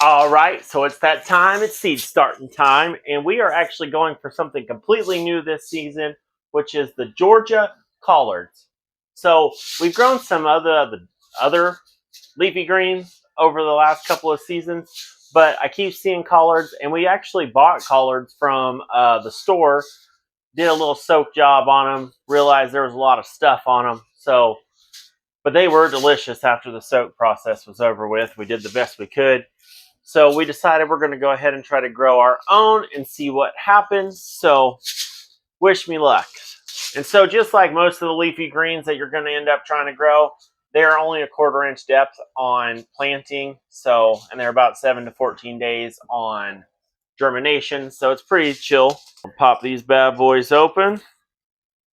All right, so it's that time. It's seed starting time, and we are actually going for something completely new this season, which is the Georgia collards. So we've grown some other leafy greens over the last couple of seasons, but I keep seeing collards, and we actually bought collards from the store, did a little soak job on them, realized there was a lot of stuff on them, but they were delicious after the soak process was over with. We did the best we could. So we decided we're going to go ahead and try to grow our own and see what happens. So wish me luck. And so just like most of the leafy greens that you're going to end up trying to grow, they're only a 1/4 inch depth on planting. And they're about 7 to 14 days on germination. So it's pretty chill. I'll pop these bad boys open.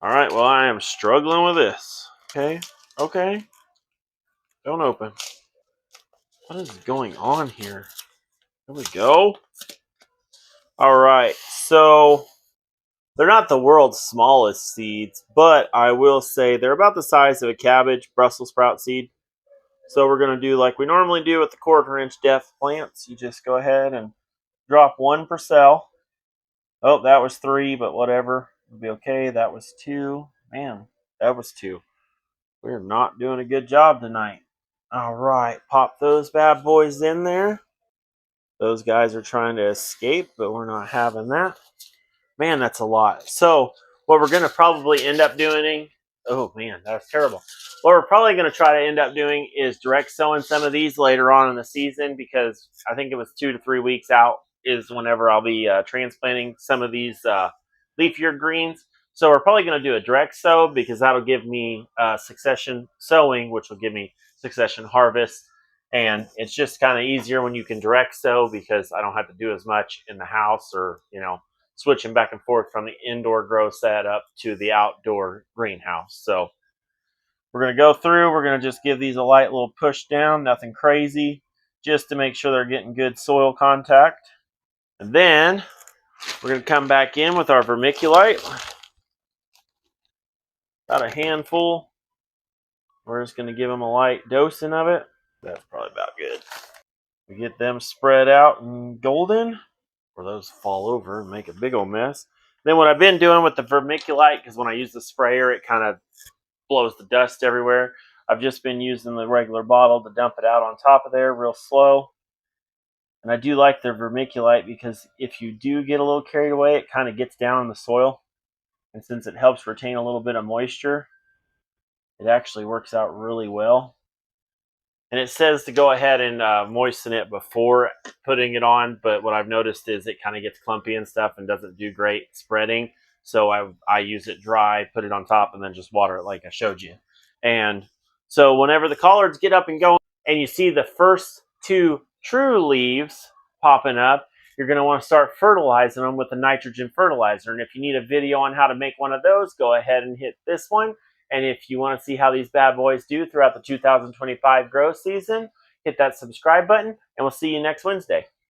All right, well, I am struggling with this. Okay. Don't open. What is going on here? There we go. All right, so they're not the world's smallest seeds, but I will say they're about the size of a cabbage Brussels sprout seed. So we're going to do like we normally do with the 1/4 inch depth plants. You just go ahead and drop one per cell. Oh, that was 3, but whatever. It'll be okay. That was 2. Man, that was 2. We're not doing a good job tonight. All right, pop those bad boys in there. Those guys are trying to escape, but we're not having that. Man, that's a lot. So what we're going to probably end up doing, oh man, that's terrible. What we're probably going to try to end up doing is direct sowing some of these later on in the season, because I think it was 2 to 3 weeks out is whenever I'll be transplanting some of these leafier greens. So we're probably going to do a direct sow, because that'll give me succession sowing, which will give me succession harvest. And it's just kind of easier when you can direct sow, because I don't have to do as much in the house, or, switching back and forth from the indoor grow setup to the outdoor greenhouse. So we're going to go through. We're going to just give these a light little push down, nothing crazy, just to make sure they're getting good soil contact. And then we're going to come back in with our vermiculite. About a handful. We're just going to give them a light dosing of it. That's probably about good. We get them spread out and golden, or those fall over and make a big old mess. Then what I've been doing with the vermiculite, because when I use the sprayer, it kind of blows the dust everywhere. I've just been using the regular bottle to dump it out on top of there real slow. And I do like the vermiculite, because if you do get a little carried away, it kind of gets down in the soil. And since it helps retain a little bit of moisture, it actually works out really well. And it says to go ahead and moisten it before putting it on, but what I've noticed is it kind of gets clumpy and stuff and doesn't do great spreading. So I use it dry, put it on top, and then just water it like I showed you. And so whenever the collards get up and going, and you see the first 2 true leaves popping up, you're going to want to start fertilizing them with a nitrogen fertilizer. And if you need a video on how to make one of those, go ahead and hit this one. And if you want to see how these bad boys do throughout the 2025 grow season, hit that subscribe button, and we'll see you next Wednesday.